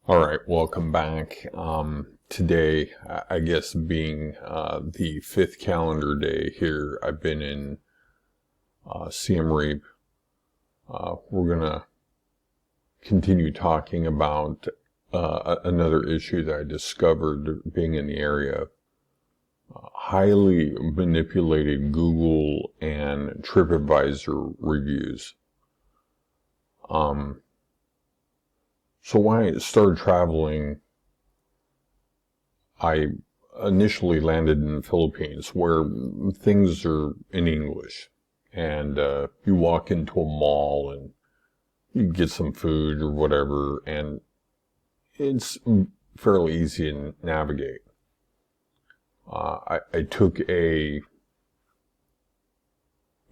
All right, welcome back. Today, I guess being the fifth calendar day here, I've been in Siem Reap. We're going to continue talking about another issue that I discovered being in the area. Highly manipulated Google and Tripadvisor reviews. So when I started traveling, I initially landed in the Philippines where things are in English. And you walk into a mall and you get some food or whatever, and it's fairly easy to navigate. I took a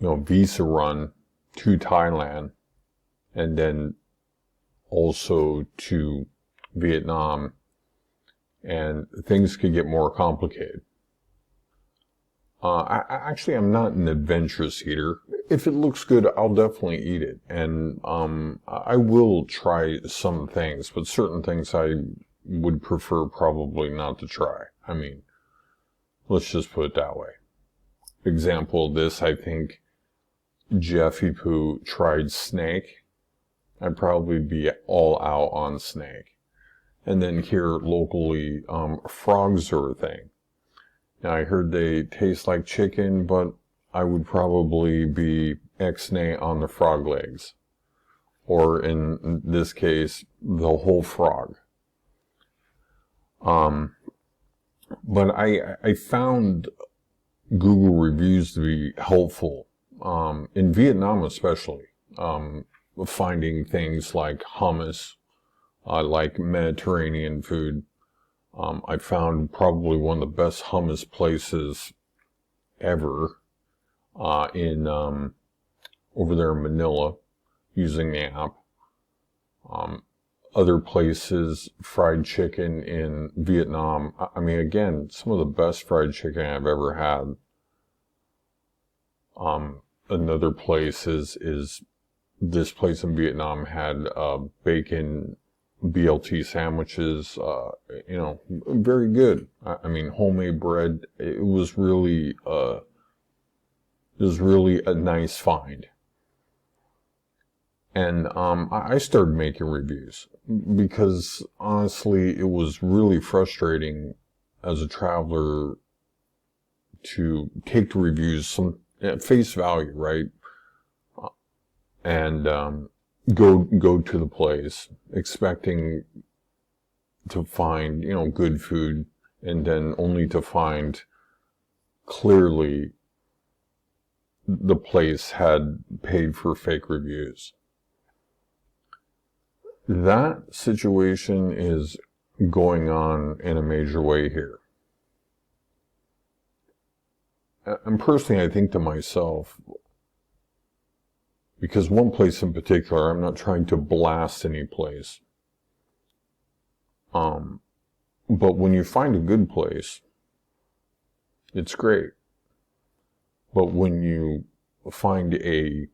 visa run to Thailand and then also to Vietnam, and things could get more complicated. I'm not an adventurous eater. If it looks good, I'll definitely eat it. And I will try some things, but certain things I would prefer probably not to try. I mean, let's just put it that way. Example of this, I think Jeffy Poo tried snake. I'd probably be all out on snake. And then here locally, frogs are a thing. Now I heard they taste like chicken, but I would probably be ex-nay on the frog legs. Or in this case, the whole frog. But I found Google reviews to be helpful, in Vietnam especially. Finding things like hummus, like Mediterranean food. I found probably one of the best hummus places ever in over there in Manila using the app. Other places, fried chicken in Vietnam. I mean, again, some of the best fried chicken I've ever had. Another place is this place in Vietnam had bacon BLT sandwiches, very good. I mean, homemade bread. It was really a nice find. And I started making reviews because honestly, it was really frustrating as a traveler to take the reviews at face value, right? And go to the place expecting to find good food, and then only to find clearly the place had paid for fake reviews. That situation is going on in a major way here. And personally, I think to myself, because one place in particular, I'm not trying to blast any place. But when you find a good place, it's great. But when you find a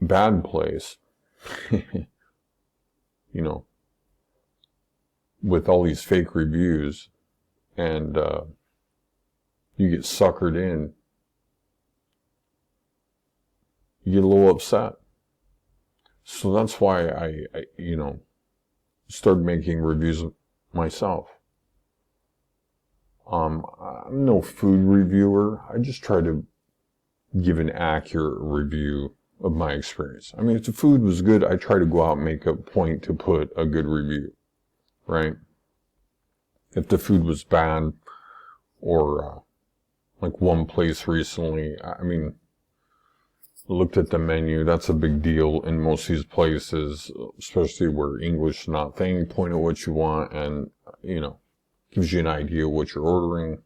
bad place, with all these fake reviews, and you get suckered in, you get a little upset. So that's why I started making reviews myself. I'm no food reviewer. I just try to give an accurate review of my experience. I mean, if the food was good, I try to go out and make a point to put a good review, right? If the food was bad, or like one place recently, I mean, looked at the menu. That's a big deal in most of these places, especially where English is not thing. Point at what you want, and gives you an idea of what you're ordering,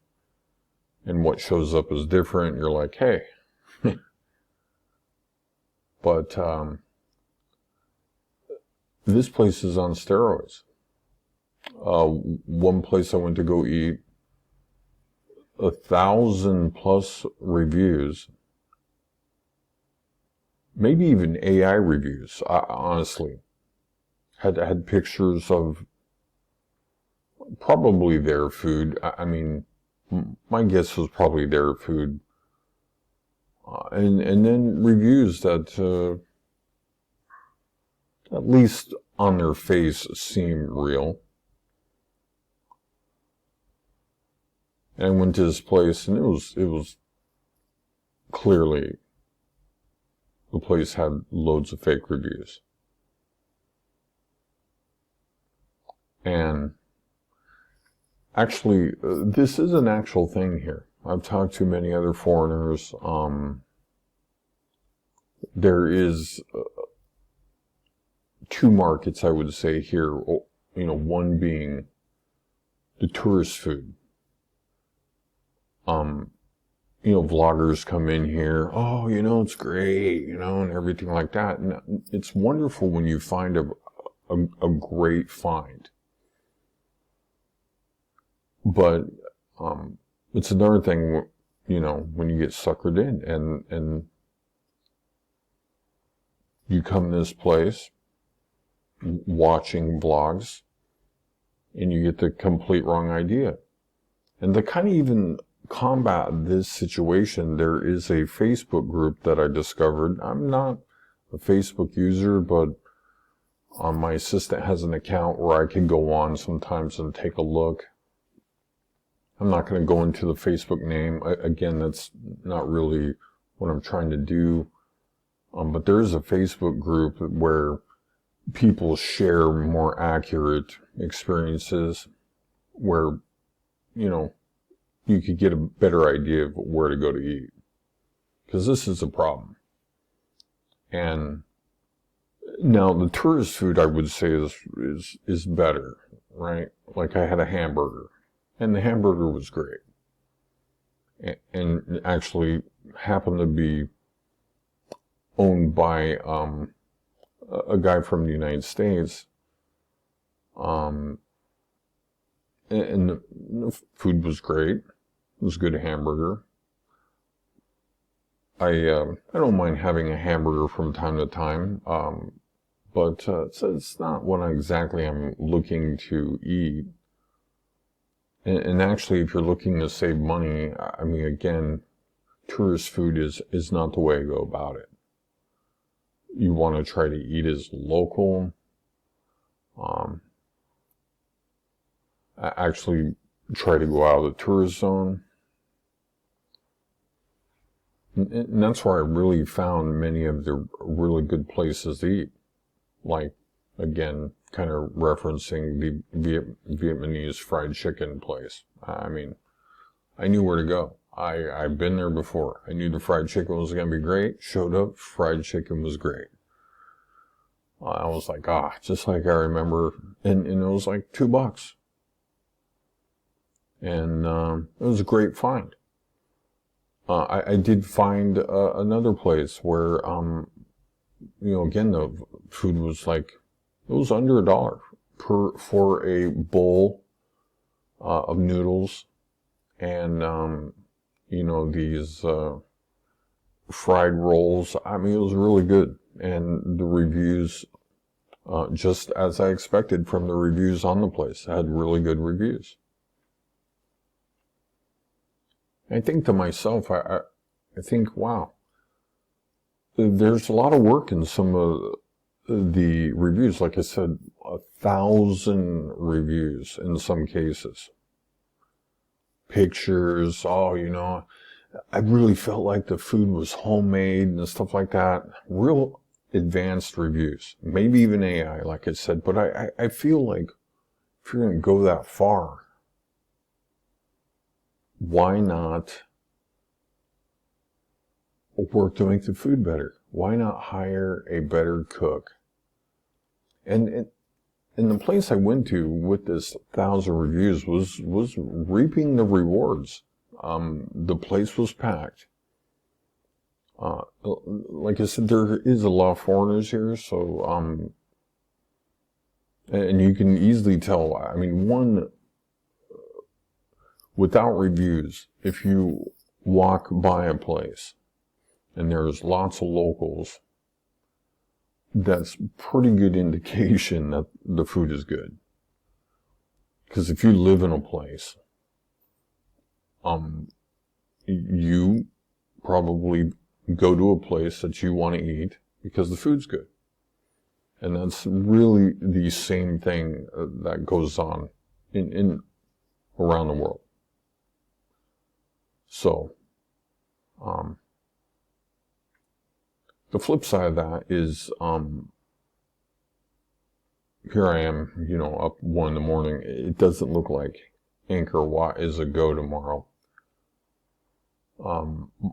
and what shows up as different. You're like, hey. But this place is on steroids. One place I went to go eat, 1,000+ reviews, maybe even AI reviews, honestly. had pictures of probably their food. I mean, my guess was probably their food. And then reviews that, at least on their face, seem real. And I went to this place, and it was clearly, the place had loads of fake reviews. And actually, this is an actual thing here. I've talked to many other foreigners. There is two markets, I would say, here. You know, one being the tourist food. You know, vloggers come in here, oh, you know, it's great, you know, and everything like that. And it's wonderful when you find a great find. But it's another thing, you know, when you get suckered in and you come to this place watching vlogs and you get the complete wrong idea. And to kind of even combat this situation, there is a Facebook group that I discovered. I'm not a Facebook user, but my assistant has an account where I can go on sometimes and take a look. I'm not going to go into the Facebook name. Again, that's not really what I'm trying to do. But there is a Facebook group where people share more accurate experiences where, you know, you could get a better idea of where to go to eat. Because this is a problem. And now the tourist food, I would say, is better, right? Like I had a hamburger, and the hamburger was great. And actually happened to be owned by a guy from the United States. And the food was great. It was a good hamburger. I don't mind having a hamburger from time to time, but it's not what exactly I'm looking to eat. And actually, if you're looking to save money, I mean, again, tourist food is not the way to go about it. You want to try to eat as local. Actually try to go out of the tourist zone. And that's where I really found many of the really good places to eat. Like, again, kind of referencing the Vietnamese fried chicken place. I mean, I knew where to go. I've been there before. I knew the fried chicken was going to be great. Showed up, fried chicken was great. I was like, just like I remember. And it was like $2. And it was a great find. I did find another place where, you know, again, the food was like, it was under $1 for a bowl of noodles and, you know, these fried rolls. I mean, it was really good. And the reviews, just as I expected from the reviews on the place, had really good reviews. I think to myself, I think, wow, there's a lot of work in some of the reviews. Like I said, 1,000 reviews in some cases. Pictures, you know, I really felt like the food was homemade and stuff like that. Real advanced reviews, maybe even AI, like I said. But I feel like if you're going to go that far, why not work to make the food better? Why not hire a better cook? And the place I went to with this 1,000 reviews was reaping the rewards. The place was packed. Like I said, there is a lot of foreigners here, so and you can easily tell. I mean, without reviews, if you walk by a place and there's lots of locals, that's pretty good indication that the food is good. Because if you live in a place, you probably go to a place that you want to eat because the food's good. And that's really the same thing that goes on in around the world. So, the flip side of that is, here I am, up 1 in the morning. It doesn't look like Angkor Wat is a go tomorrow.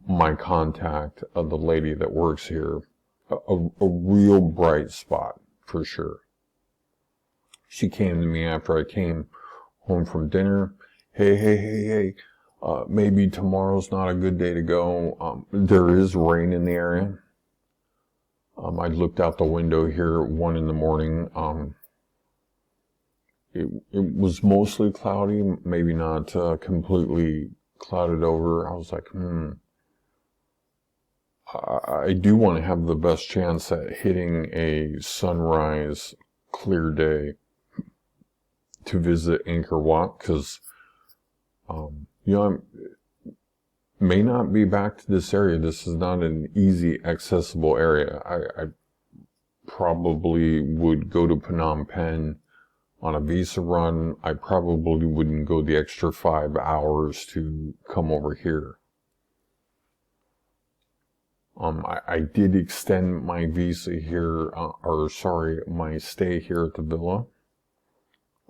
My contact, the lady that works here, a real bright spot for sure. She came to me after I came home from dinner. Hey, maybe tomorrow's not a good day to go. There is rain in the area. I looked out the window here at 1 in the morning. It was mostly cloudy, maybe not completely clouded over. I was like, I do want to have the best chance at hitting a sunrise clear day to visit Angkor Wat, because I may not be back to this area. This is not an easy accessible area. I probably would go to Phnom Penh on a visa run. I probably wouldn't go the extra 5 hours to come over here. I did extend my visa here, my stay here at the villa.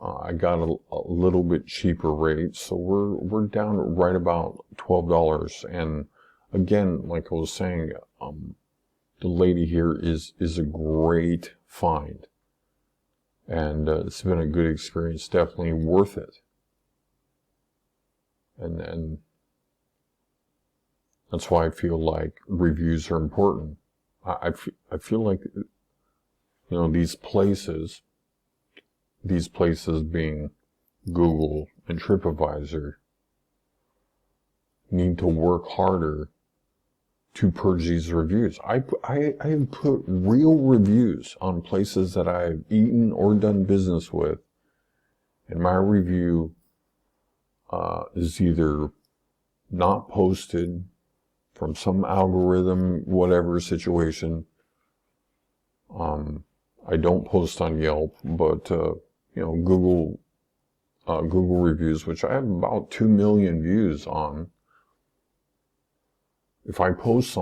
I got a little bit cheaper rate, so we're down right about $12. And again, like I was saying, the lady here is a great find, and it's been a good experience, definitely worth it. And that's why I feel like reviews are important. I feel like, these places being Google and Tripadvisor, need to work harder to purge these reviews. I have put real reviews on places that I've eaten or done business with, and my review is either not posted from some algorithm, whatever situation. I don't post on Yelp, but Google reviews, which I have about 2 million views on. If I post